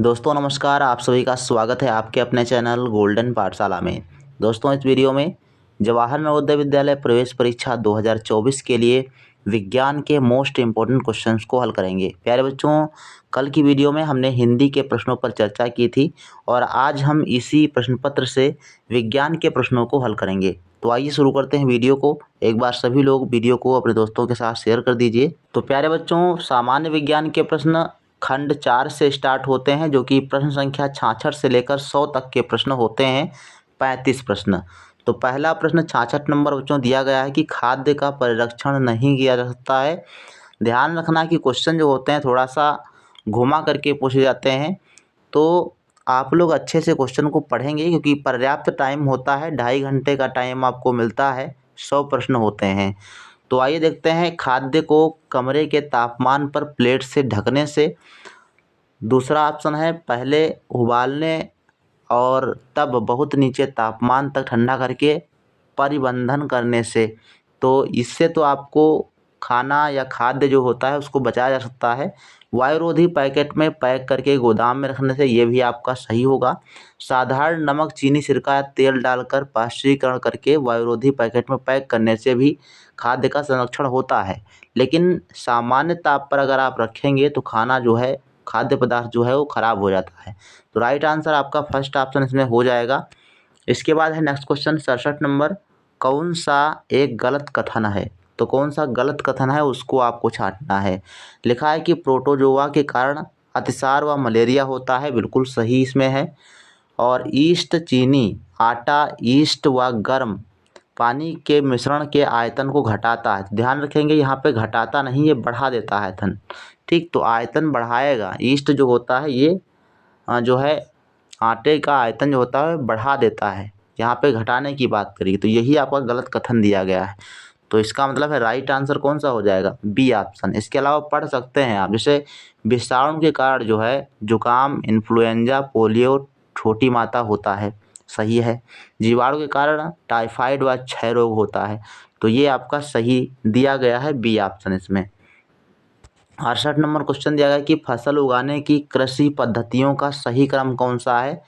दोस्तों नमस्कार, आप सभी का स्वागत है आपके अपने चैनल गोल्डन पाठशाला में। दोस्तों इस वीडियो में जवाहर नवोदय विद्यालय प्रवेश परीक्षा 2024 के लिए विज्ञान के मोस्ट इम्पोर्टेंट क्वेश्चंस को हल करेंगे। प्यारे बच्चों, कल की वीडियो में हमने हिंदी के प्रश्नों पर चर्चा की थी और आज हम इसी प्रश्न पत्र से विज्ञान के प्रश्नों को हल करेंगे। तो आइए शुरू करते हैं वीडियो को। एक बार सभी लोग वीडियो को अपने दोस्तों के साथ शेयर कर दीजिए। तो प्यारे बच्चों, सामान्य विज्ञान के प्रश्न खंड 4 से स्टार्ट होते हैं, जो कि प्रश्न संख्या 66 से लेकर 100 तक के प्रश्न होते हैं, 35 प्रश्न। तो पहला प्रश्न 66 नंबर बच्चों दिया गया है कि खाद्य का परिरक्षण नहीं किया जा सकता है। ध्यान रखना कि क्वेश्चन जो होते हैं थोड़ा सा घुमा करके पूछे जाते हैं, तो आप लोग अच्छे से क्वेश्चन को पढ़ेंगे क्योंकि पर्याप्त टाइम होता है, 2.5 घंटे का टाइम आपको मिलता है, 100 प्रश्न होते हैं। तो आइए देखते हैं, खाद्य को कमरे के तापमान पर प्लेट से ढकने से। दूसरा ऑप्शन है पहले उबालने और तब बहुत नीचे तापमान तक ठंडा करके परिबंधन करने से। तो इससे तो आपको खाना या खाद्य जो होता है उसको बचाया जा सकता है। वायुरोधी पैकेट में पैक करके गोदाम में रखने से, ये भी आपका सही होगा। साधारण नमक, चीनी, सिरका या तेल डालकर पाश्चुरीकरण करके वायुरोधी पैकेट में पैक करने से भी खाद्य का संरक्षण होता है। लेकिन सामान्य ताप पर अगर आप रखेंगे तो खाना जो है, खाद्य पदार्थ जो है वो ख़राब हो जाता है। तो राइट आंसर आपका फर्स्ट ऑप्शन इसमें हो जाएगा। इसके बाद है नेक्स्ट क्वेश्चन 67 नंबर, कौन सा एक गलत कथन है। तो कौन सा गलत कथन है उसको आपको छांटना है। लिखा है कि प्रोटोजोआ के कारण अतिसार व मलेरिया होता है, बिल्कुल सही इसमें है। और ईस्ट, चीनी, आटा, ईस्ट व गर्म पानी के मिश्रण के आयतन को घटाता है। ध्यान रखेंगे यहाँ पे घटाता नहीं, ये बढ़ा देता है आयतन। ठीक, तो आयतन बढ़ाएगा। ईस्ट जो होता है ये जो है आटे का आयतन जो होता है बढ़ा देता है, यहाँ पे घटाने की बात करी, तो यही आपका गलत कथन दिया गया है। तो इसका मतलब है राइट आंसर कौन सा हो जाएगा, बी ऑप्शन। इसके अलावा पढ़ सकते हैं आप, जैसे विषाणु के कारण जो है जुकाम, इन्फ्लुएंजा, पोलियो, छोटी माता होता है, सही है। जीवाणु के कारण टाइफाइड व क्षय रोग होता है, तो ये आपका सही दिया गया है, बी ऑप्शन इसमें। 68 नंबर क्वेश्चन दिया गया कि फसल उगाने की कृषि पद्धतियों का सही क्रम कौन सा है।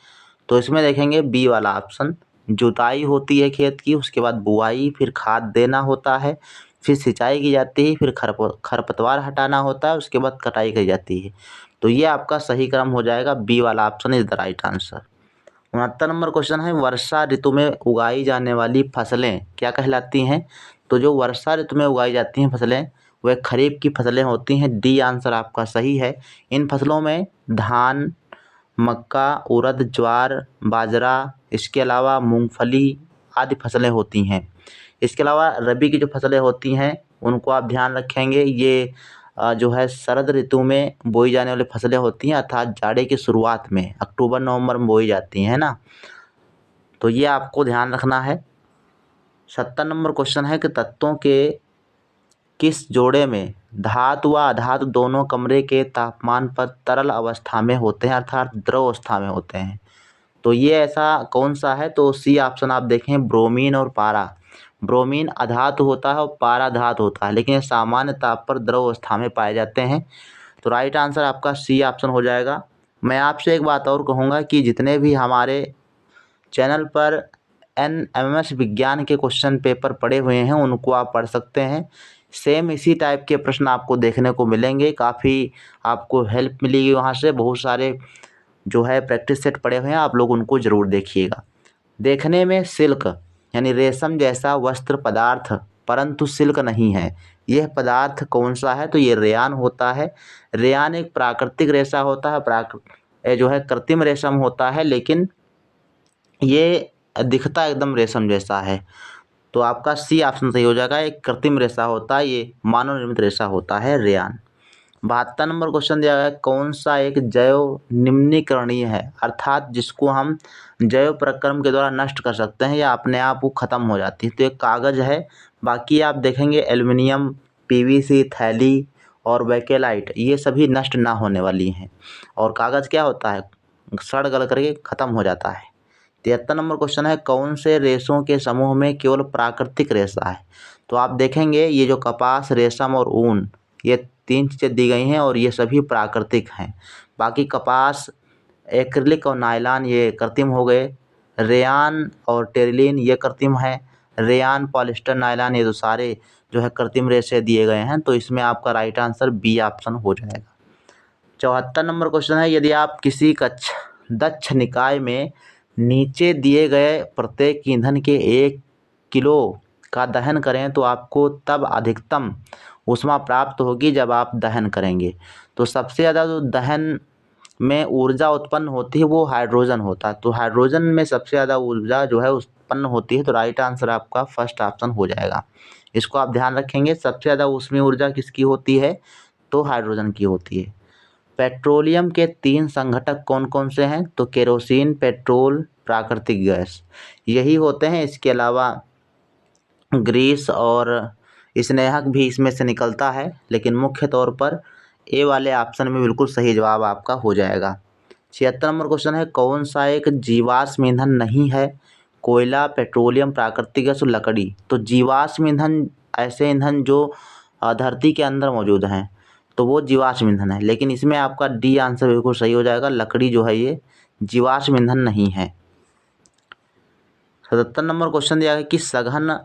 तो इसमें देखेंगे बी वाला ऑप्शन। जुताई होती है खेत की, उसके बाद बुआई, फिर खाद देना होता है, फिर सिंचाई की जाती है, फिर खरपतवार हटाना होता है, उसके बाद कटाई की जाती है। तो ये आपका सही क्रम हो जाएगा, बी वाला option is the right answer. 69 number question है वर्षा ऋतु में उगाई जाने वाली फसलें क्या कहलाती हैं। तो जो वर्षा ऋतु में उगाई जाती हैं फसलें वह खरीफ की फसलें होती हैं, डी आंसर आपका सही है। इन फसलों में धान, मक्का, उड़द, ज्वार, बाजरा, इसके अलावा मूंगफली आदि फसलें होती हैं। इसके अलावा रबी की जो फसलें होती हैं उनको आप ध्यान रखेंगे, ये जो है शरद ऋतु में बोई जाने वाली फसलें होती हैं, अर्थात जाड़े की शुरुआत में अक्टूबर नवंबर में बोई जाती हैं ना, तो ये आपको ध्यान रखना है। 70 नंबर क्वेश्चन है कि तत्वों के किस जोड़े में धातु व अधातु दोनों कमरे के तापमान पर तरल अवस्था में होते हैं, अर्थात द्रव अवस्था में होते हैं। तो ये ऐसा कौन सा है, तो सी ऑप्शन आप देखें, ब्रोमीन और पारा। ब्रोमीन अधातु होता है और पारा धातु होता है, लेकिन ये सामान्य ताप पर द्रव अवस्था में पाए जाते हैं। तो राइट आंसर आपका सी ऑप्शन हो जाएगा। मैं आपसे एक बात और कहूँगा कि जितने भी हमारे चैनल पर एनएमएस विज्ञान के क्वेश्चन पेपर पड़े हुए हैं उनको आप पढ़ सकते हैं। सेम इसी टाइप के प्रश्न आपको देखने को मिलेंगे, काफ़ी आपको हेल्प मिलेगी वहाँ से। बहुत सारे जो है प्रैक्टिस सेट पड़े हुए हैं, आप लोग उनको ज़रूर देखिएगा। देखने में सिल्क यानी रेशम जैसा वस्त्र पदार्थ परंतु सिल्क नहीं है, यह पदार्थ कौन सा है। तो ये रेयान होता है। रेयान एक प्राकृतिक रेशा होता है, जो है कृत्रिम रेशम होता है, लेकिन ये दिखता एकदम रेशम जैसा है। तो आपका सी ऑप्शन सही हो जाएगा, एक कृत्रिम रेशा होता है, ये मानव निर्मित रेशा होता है रेयान। 72 नंबर क्वेश्चन दिया गया है कौन सा एक जैव निम्नीकरणीय है, अर्थात जिसको हम जैव प्रक्रम के द्वारा नष्ट कर सकते हैं या अपने आप वो ख़त्म हो जाती है। तो एक कागज़ है, बाकी आप देखेंगे एल्युमिनियम, पीवीसी, थैली और बेकेलाइट, ये सभी नष्ट ना होने वाली हैं। और कागज़ क्या होता है, सड़ गल करके ख़त्म हो जाता है। 73 नंबर क्वेश्चन है कौन से रेशों के समूह में केवल प्राकृतिक रेशा है। तो आप देखेंगे ये जो कपास, रेशम और ऊन, ये 3 चीज़ें दी गई हैं और ये सभी प्राकृतिक हैं। बाकी कपास एक्रिलिक और नायलॉन ये कृत्रिम हो गए। रेयान और टेरिलीन ये कृत्रिम है। रेयान, पॉलिस्टर, नायलॉन ये तो सारे जो है कृत्रिम रेशे दिए गए हैं। तो इसमें आपका राइट आंसर बी ऑप्शन हो जाएगा। 74 नंबर क्वेश्चन है, यदि आप किसी दक्ष निकाय में नीचे दिए गए प्रत्येक ईंधन के 1 किलो का दहन करें तो आपको तब अधिकतम ऊष्मा प्राप्त होगी जब आप दहन करेंगे। तो सबसे ज़्यादा जो दहन में ऊर्जा उत्पन्न होती है वो हाइड्रोजन होता है। तो हाइड्रोजन में सबसे ज़्यादा ऊर्जा जो है उत्पन्न होती है। तो राइट आंसर आपका फर्स्ट ऑप्शन हो जाएगा। इसको आप ध्यान रखेंगे, सबसे ज़्यादा ऊष्मीय ऊर्जा किसकी होती है? तो हाइड्रोजन की होती है। पेट्रोलियम के 3 संघटक कौन कौन से हैं? तो केरोसिन, पेट्रोल, प्राकृतिक गैस यही होते हैं। इसके अलावा ग्रीस और स्नेहक भी इसमें से निकलता है, लेकिन मुख्य तौर पर ए वाले ऑप्शन में बिल्कुल सही जवाब आपका हो जाएगा। 76 नंबर क्वेश्चन है, कौन सा एक जीवाश्म ईंधन नहीं है? कोयला, पेट्रोलियम, प्राकृतिक गैस और लकड़ी। तो जीवाश्म ईंधन ऐसे ईंधन जो धरती के अंदर मौजूद हैं, तो वो जीवाश्म ईंधन है। लेकिन इसमें आपका डी आंसर बिल्कुल सही हो जाएगा। लकड़ी जो है ये जीवाश्म ईंधन नहीं है। 77 नंबर क्वेश्चन दिया है कि सघन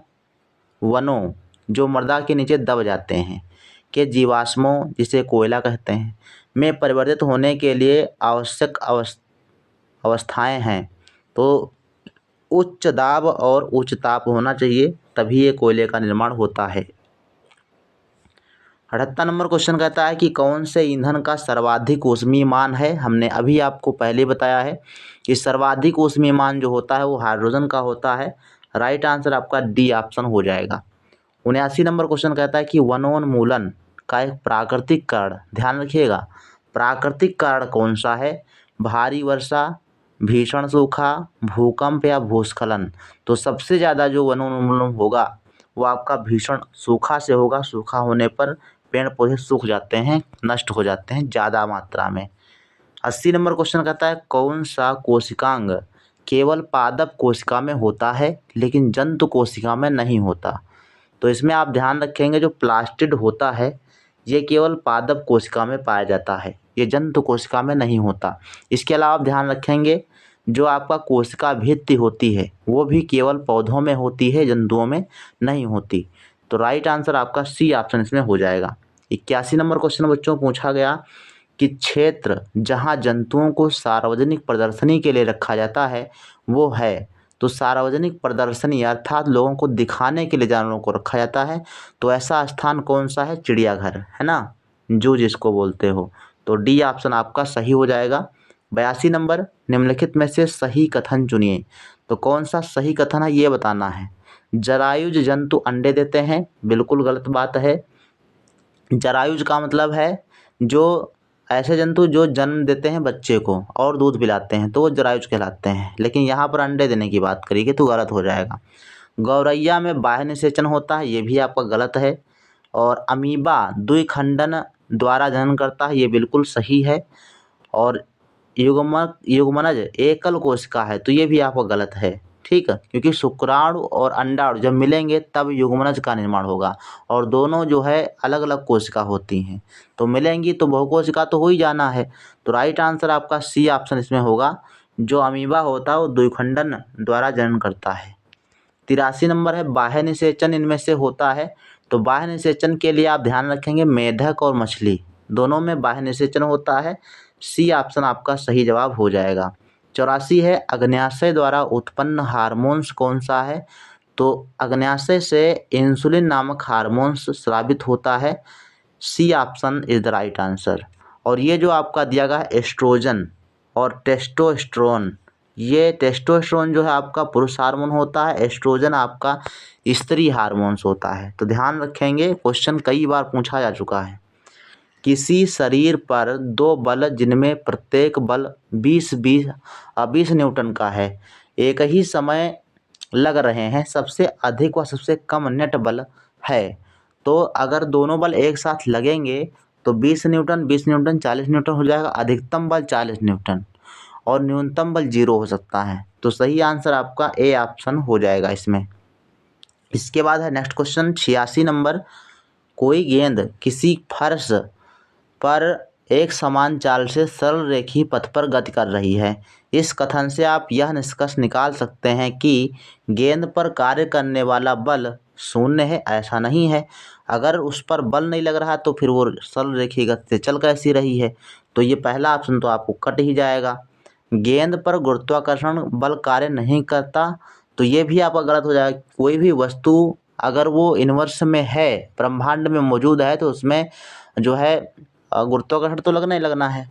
वनों जो मृदा के नीचे दब जाते हैं के जीवाश्मों, जिसे कोयला कहते हैं, में परिवर्तित होने के लिए आवश्यक अवस्थाएं हैं। तो उच्च दाब और उच्च ताप होना चाहिए, तभी ये कोयले का निर्माण होता है। 78 नंबर क्वेश्चन कहता है कि कौन से ईंधन का सर्वाधिक ऊष्मीय मान है? हमने अभी आपको पहले बताया है कि सर्वाधिक ऊष्मीय मान जो होता है वो हाइड्रोजन का होता है। राइट आंसर आपका डी ऑप्शन हो जाएगा। 79 नंबर क्वेश्चन कहता है कि वनोन्मूलन का एक प्राकृतिक कारण, ध्यान रखिएगा, प्राकृतिक कारण कौन सा है? भारी वर्षा, भीषण सूखा, भूकंप या भूस्खलन। तो सबसे ज़्यादा जो वनोन्मूलन होगा वो आपका भीषण सूखा से होगा। सूखा होने पर पेड़ पौधे सूख जाते हैं, नष्ट हो जाते हैं ज़्यादा मात्रा में। 80 नंबर क्वेश्चन कहता है कौन सा कोशिकांग केवल पादप कोशिका में होता है लेकिन जंतु कोशिका में नहीं होता? तो इसमें आप ध्यान रखेंगे, जो प्लास्टिड होता है ये केवल पादप कोशिका में पाया जाता है, ये जंतु कोशिका में नहीं होता। इसके अलावा आप ध्यान रखेंगे, जो आपका कोशिका भित्ति होती है वो भी केवल पौधों में होती है, जंतुओं में नहीं होती। तो राइट आंसर आपका सी ऑप्शन इसमें हो जाएगा। 81 नंबर क्वेश्चन बच्चों पूछा गया कि क्षेत्र जहाँ जंतुओं को सार्वजनिक प्रदर्शनी के लिए रखा जाता है वो है? तो सार्वजनिक प्रदर्शनी अर्थात लोगों को दिखाने के लिए जानवरों को रखा जाता है, तो ऐसा स्थान कौन सा है? चिड़ियाघर, है ना, जू जिसको बोलते हो। तो डी ऑप्शन आपका सही हो जाएगा। 82 नंबर, निम्नलिखित में से सही कथन चुनिए। तो कौन सा सही कथन है ये बताना है। जरायुज जंतु अंडे देते हैं, बिल्कुल गलत बात है। जरायुज का मतलब है जो ऐसे जंतु जो जन्म देते हैं बच्चे को और दूध पिलाते हैं, तो वो जरायुज कहलाते हैं। लेकिन यहाँ पर अंडे देने की बात करी गई तो गलत हो जाएगा। गौरैया में बाह्य निषेचन होता है, ये भी आपका गलत है। और अमीबा द्विखंडन द्वारा जनन करता है, ये बिल्कुल सही है। और युग्मनज एकल कोशिका है, तो ये भी आपका गलत है। ठीक है, क्योंकि शुक्राणु और अंडाणु जब मिलेंगे तब युग्मनज का निर्माण होगा, और दोनों जो है अलग अलग कोशिका होती हैं, तो मिलेंगी तो बहुकोशिका तो हो ही जाना है। तो राइट आंसर आपका सी ऑप्शन इसमें होगा, जो अमीबा होता है वो द्विखंडन द्वारा जनन करता है। 83 नंबर है, बाह्य निषेचन इनमें से होता है। तो बाह्य निषेचन के लिए आप ध्यान रखेंगे, मेढक और मछली दोनों में बाह्य निषेचन होता है। सी ऑप्शन आपका सही जवाब हो जाएगा। 84 है, अग्न्याशय द्वारा उत्पन्न हार्मोन्स कौन सा है? तो अग्न्याशय से इंसुलिन नामक हार्मोन्स स्रावित होता है। C option is the right answer. और ये जो आपका दिया गया है एस्ट्रोजन और टेस्टोस्टेरोन, ये टेस्टोस्टेरोन जो है आपका पुरुष हार्मोन होता है, एस्ट्रोजन आपका स्त्री हार्मोन्स होता है। तो ध्यान रखेंगे, क्वेश्चन कई बार पूछा जा चुका है। किसी शरीर पर 2 बल जिनमें प्रत्येक बल 20 न्यूटन का है, एक ही समय लग रहे हैं, सबसे अधिक व सबसे कम नेट बल है। तो अगर दोनों बल एक साथ लगेंगे तो 20 न्यूटन 40 न्यूटन हो जाएगा। अधिकतम बल 40 न्यूटन और न्यूनतम बल 0 हो सकता है। तो सही आंसर आपका ए ऑप्शन हो जाएगा इसमें। इसके बाद है नेक्स्ट क्वेश्चन 86 नंबर, कोई गेंद किसी फर्श पर एक समान चाल से सरल रेखीय पथ पर गति कर रही है। इस कथन से आप यह निष्कर्ष निकाल सकते हैं कि गेंद पर कार्य करने वाला बल शून्य है, ऐसा नहीं है। अगर उस पर बल नहीं लग रहा तो फिर वो सरल रेखीय गति से चल कैसी रही है। तो ये पहला ऑप्शन तो आपको कट ही जाएगा। गेंद पर गुरुत्वाकर्षण बल कार्य नहीं करता, तो ये भी आपका गलत हो जाएगा। कोई भी वस्तु अगर वो यूनिवर्स में है, ब्रह्मांड में मौजूद है, तो उसमें जो है गुरुत्वाकर्षण तो लगना ही लगना है।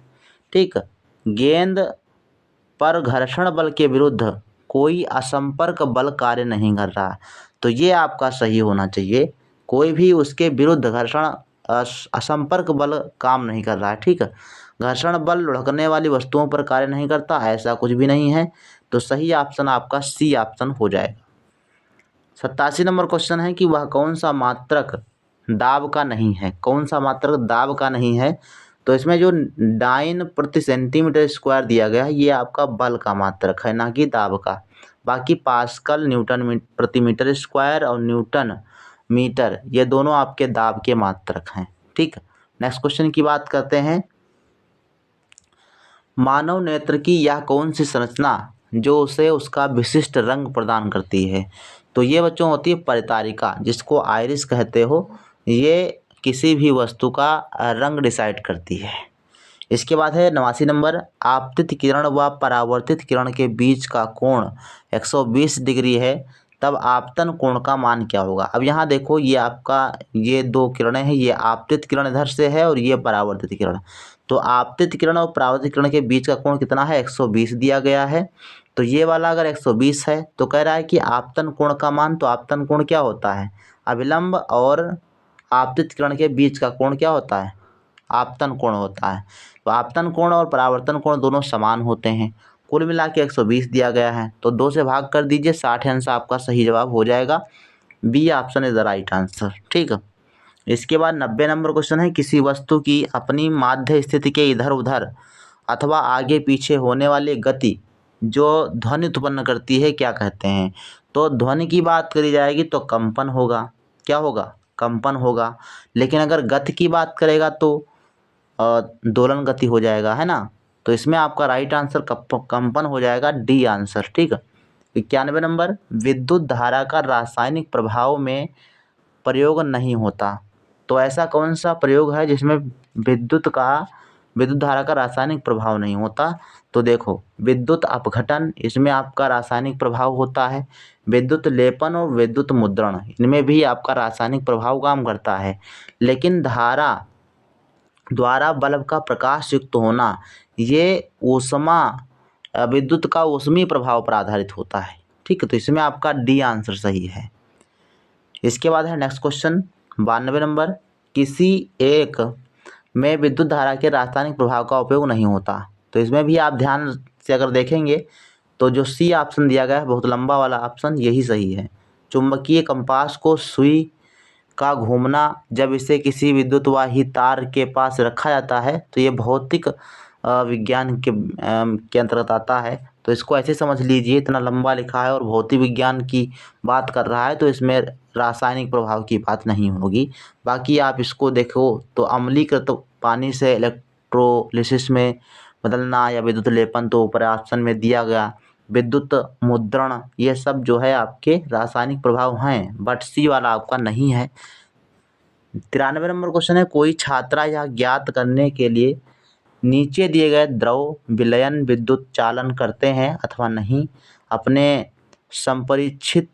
ठीक, गेंद पर घर्षण बल के विरुद्ध कोई असंपर्क बल कार्य नहीं कर रहा, तो ये आपका सही होना चाहिए। कोई भी उसके विरुद्ध घर्षण असंपर्क बल काम नहीं कर रहा है। ठीक है, घर्षण बल लुढ़कने वाली वस्तुओं पर कार्य नहीं करता, ऐसा कुछ भी नहीं है। तो सही ऑप्शन आपका सी ऑप्शन हो जाएगा। 87 नंबर क्वेश्चन है कि वह कौन सा मात्रक दाब का नहीं है। कौन सा मात्रक दाब का नहीं है? तो इसमें जो डाइन प्रति सेंटीमीटर स्क्वायर दिया गया है, ये आपका बल का मात्रक है, ना कि दाब का। बाकी पास्कल, न्यूटन प्रति मीटर स्क्वायर और न्यूटन मीटर, ये दोनों आपके दाब के मात्रक हैं। ठीक, नेक्स्ट क्वेश्चन की बात करते हैं। मानव नेत्र की यह कौन सी संरचना जो उसे उसका विशिष्ट रंग प्रदान करती है? तो ये बच्चों होती है परितारिका, जिसको आइरिस कहते हो। ये किसी भी वस्तु का रंग डिसाइड करती है। इसके बाद है 89 नंबर, आपतित किरण व परावर्तित किरण के बीच का कोण 120 डिग्री है, तब आपतन कोण का मान क्या होगा? अब यहाँ देखो, ये आपका ये दो किरणें हैं, ये आपतित किरण इधर से है और ये परावर्तित किरण। तो आपतित किरण और परावर्तित किरण के बीच का कोण कितना है? 120 दिया गया है। तो ये वाला अगर 120 है तो कह रहा है कि आपतन कोण का मान, तो आपतन कोण क्या होता है? अभिलंब और आपतित किरण के बीच का कोण क्या होता है? आपतन कोण होता है। तो आपतन कोण और परावर्तन कोण दोनों समान होते हैं। कुल मिला के 120 दिया गया है, तो 2 से भाग कर दीजिए, 60 अंश आपका सही जवाब हो जाएगा। B option is the right answer. ठीक है, इसके बाद 90 नंबर क्वेश्चन है, किसी वस्तु की अपनी माध्य स्थिति के इधर उधर अथवा आगे पीछे होने वाली गति जो ध्वनि उत्पन्न करती है, क्या कहते हैं? तो ध्वनि की बात करी जाएगी तो कंपन होगा। क्या होगा? कंपन होगा। लेकिन अगर गति की बात करेगा तो दोलन गति हो जाएगा, है ना। तो इसमें आपका राइट आंसर कंपन हो जाएगा, डी आंसर। ठीक है, 91 नंबर, विद्युत धारा का रासायनिक प्रभाव में प्रयोग नहीं होता। तो ऐसा कौन सा प्रयोग है जिसमें विद्युत धारा का रासायनिक प्रभाव नहीं होता? तो देखो, विद्युत अपघटन, इसमें आपका रासायनिक प्रभाव होता है। विद्युत लेपन और विद्युत मुद्रण, इनमें भी आपका रासायनिक प्रभाव काम करता है। लेकिन धारा द्वारा बल्ब का प्रकाश युक्त होना, ये ऊष्मा विद्युत का ऊष्मीय प्रभाव पर आधारित होता है। ठीक है, तो इसमें आपका डी आंसर सही है। इसके बाद है नेक्स्ट क्वेश्चन 92 नंबर, किसी एक में विद्युत धारा के रासायनिक प्रभाव का उपयोग नहीं होता। तो इसमें भी आप ध्यान से अगर देखेंगे तो जो सी ऑप्शन दिया गया है, बहुत लंबा वाला ऑप्शन, यही सही है। चुंबकीय कंपास को सुई का घूमना, जब इसे किसी विद्युत वाही तार के पास रखा जाता है, तो ये भौतिक विज्ञान के अंतर्गत आता है। तो इसको ऐसे समझ लीजिए, इतना लंबा लिखा है और भौतिक विज्ञान की बात कर रहा है, तो इसमें रासायनिक प्रभाव की बात नहीं होगी। बाकी आप इसको देखो तो अम्लीकृत पानी से इलेक्ट्रोलिसिस में बदलना या विद्युत लेपन, तो ऊपर ऑप्शन में दिया गया। विद्युत मुद्रण, ये सब जो है आपके रासायनिक प्रभाव हैं, बट सी वाला आपका नहीं है। 93 नंबर क्वेश्चन है, कोई छात्रा यह ज्ञात करने के लिए नीचे दिए गए द्रव विलयन विद्युत चालन करते हैं अथवा नहीं, अपने संपरीक्षित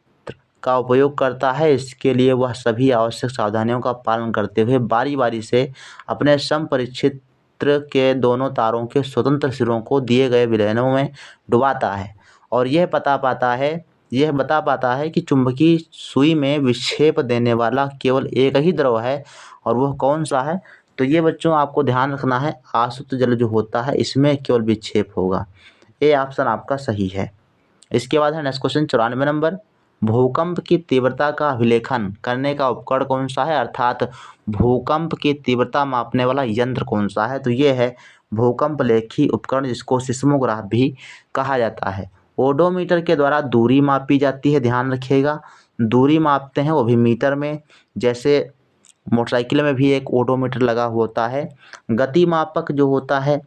का उपयोग करता है, इसके लिए वह सभी आवश्यक सावधानियों का पालन करते हुए बारी बारी से अपने संपरीक्षित के दोनों तारों के स्वतंत्र सिरों को दिए गए विलयनों में डुबाता है और यह बता पाता है कि चुंबकीय सुई में विक्षेप देने वाला केवल एक ही द्रव है, और वह कौन सा है? तो ये बच्चों आपको ध्यान रखना है, आसुत जल जो होता है इसमें केवल विक्षेप होगा। ये ऑप्शन आपका सही है। इसके बाद है नेक्स्ट क्वेश्चन 94 नंबर, भूकंप की तीव्रता का अभिलेखन करने का उपकरण कौन सा है, अर्थात भूकंप की तीव्रता मापने वाला यंत्र कौन सा है? तो ये है भूकंप लेखी उपकरण, जिसको सिस्मोग्राफ भी कहा जाता है। ओडोमीटर के द्वारा दूरी मापी जाती है, ध्यान रखिएगा, दूरी मापते हैं वो भी मीटर में। जैसे मोटरसाइकिल में भी एक ओडोमीटर लगा होता है। गति मापक जो होता है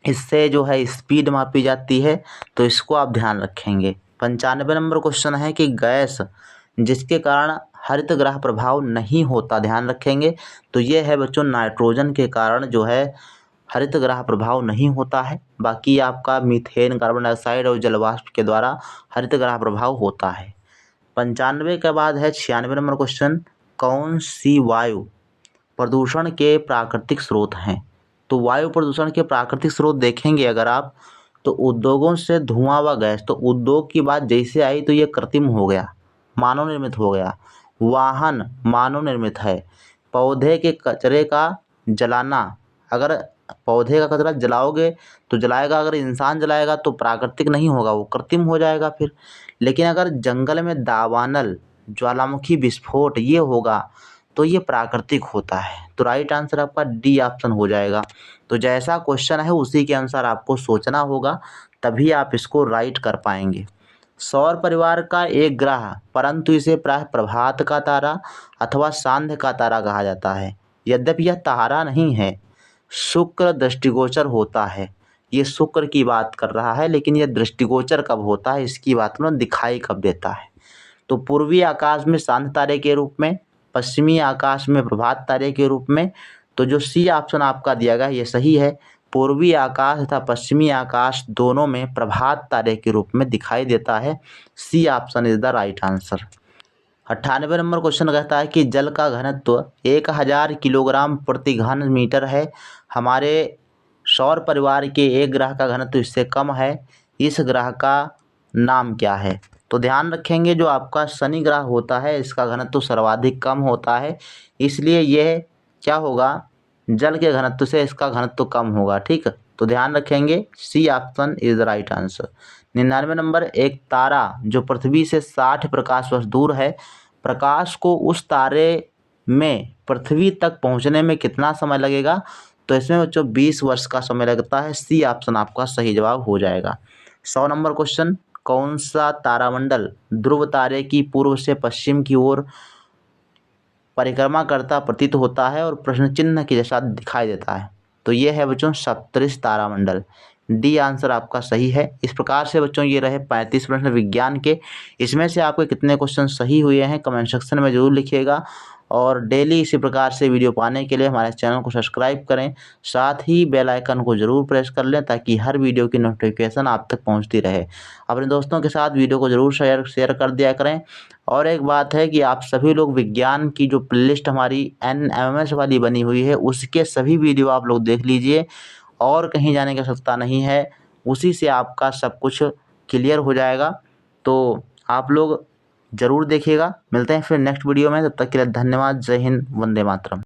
इससे जो है स्पीड मापी जाती है, तो इसको आप ध्यान रखेंगे। 95 नंबर क्वेश्चन है कि गैस जिसके कारण हरित गृह प्रभाव नहीं होता, ध्यान रखेंगे। तो ये है बच्चों नाइट्रोजन के कारण जो है हरित गृह प्रभाव नहीं होता है। बाकी आपका मीथेन, कार्बन डाइऑक्साइड और जलवाष्प के द्वारा हरित गृह प्रभाव होता है। 95 के बाद है 96 नंबर क्वेश्चन, कौन सी वायु प्रदूषण के प्राकृतिक स्रोत हैं। तो वायु प्रदूषण के प्राकृतिक स्रोत देखेंगे अगर आप, तो उद्योगों से धुआं व गैस, तो उद्योग की बात जैसे आई तो ये कृत्रिम हो गया, मानव निर्मित हो गया। वाहन मानव निर्मित है। पौधे के कचरे का जलाना, अगर पौधे का कचरा जलाओगे तो जलाएगा, अगर इंसान जलाएगा तो प्राकृतिक नहीं होगा, वो कृत्रिम हो जाएगा फिर। लेकिन अगर जंगल में दावानल, ज्वालामुखी विस्फोट ये होगा तो ये प्राकृतिक होता है। तो राइट आंसर आपका डी ऑप्शन हो जाएगा। तो जैसा क्वेश्चन है उसी के अनुसार आपको सोचना होगा, तभी आप इसको राइट कर पाएंगे। सौर परिवार का एक ग्रह, परंतु इसे प्रायः प्रभात का तारा अथवा सांध्य का तारा कहा जाता है। यद्यपि यह तारा नहीं है, शुक्र दृष्टिगोचर होता है। ये शुक्र की बात कर रहा है, लेकिन यह दृष्टिगोचर कब होता है इसकी बात में दिखाई कब देता है। तो पूर्वी आकाश में सांध्य तारे के रूप में, पश्चिमी आकाश में प्रभात तारे के रूप में। तो जो सी ऑप्शन आपका दिया गया ये सही है। पूर्वी आकाश तथा पश्चिमी आकाश दोनों में प्रभात तारे के रूप में दिखाई देता है। C option is the right answer. 98 number question कहता है कि जल का घनत्व 1000 किलोग्राम प्रति घन मीटर है। हमारे सौर परिवार के एक ग्रह का घनत्व इससे कम है। इस ग्रह का नाम क्या है। तो ध्यान रखेंगे जो आपका शनि ग्रह होता है इसका घनत्व सर्वाधिक कम होता है, इसलिए यह क्या होगा, जल के घनत्व से इसका घनत्व कम होगा। ठीक है, तो ध्यान रखेंगे C option is the right answer. 99 number, एक तारा जो पृथ्वी से 60 प्रकाश वर्ष दूर है, प्रकाश को उस तारे में पृथ्वी तक पहुंचने में कितना समय लगेगा। तो इसमें बच्चों 20 वर्ष का समय लगता है। सी ऑप्शन आपका सही जवाब हो जाएगा। 100 नंबर क्वेश्चन, कौन सा तारामंडल ध्रुव तारे की पूर्व से पश्चिम की ओर परिक्रमा करता प्रतीत होता है और प्रश्न चिन्ह के जैसा दिखाई देता है। तो ये है बच्चों सप्तऋषि तारामंडल। डी आंसर आपका सही है। इस प्रकार से बच्चों ये रहे 35 प्रश्न विज्ञान के। इसमें से आपके कितने क्वेश्चन सही हुए हैं कमेंट सेक्शन में जरूर लिखिएगा। और डेली इसी प्रकार से वीडियो पाने के लिए हमारे चैनल को सब्सक्राइब करें, साथ ही बेल आइकन को जरूर प्रेस कर लें ताकि हर वीडियो की नोटिफिकेशन आप तक पहुंचती रहे। अपने दोस्तों के साथ वीडियो को जरूर शेयर कर दिया करें। और एक बात है कि आप सभी लोग विज्ञान की जो प्लेलिस्ट हमारी NMS वाली बनी हुई है उसके सभी वीडियो आप लोग देख लीजिए, और कहीं जाने की आवश्यकता नहीं है, उसी से आपका सब कुछ क्लियर हो जाएगा। तो आप लोग ज़रूर देखिएगा। मिलते हैं फिर नेक्स्ट वीडियो में, तब तक के लिए धन्यवाद। जय हिंद, वंदे मातरम।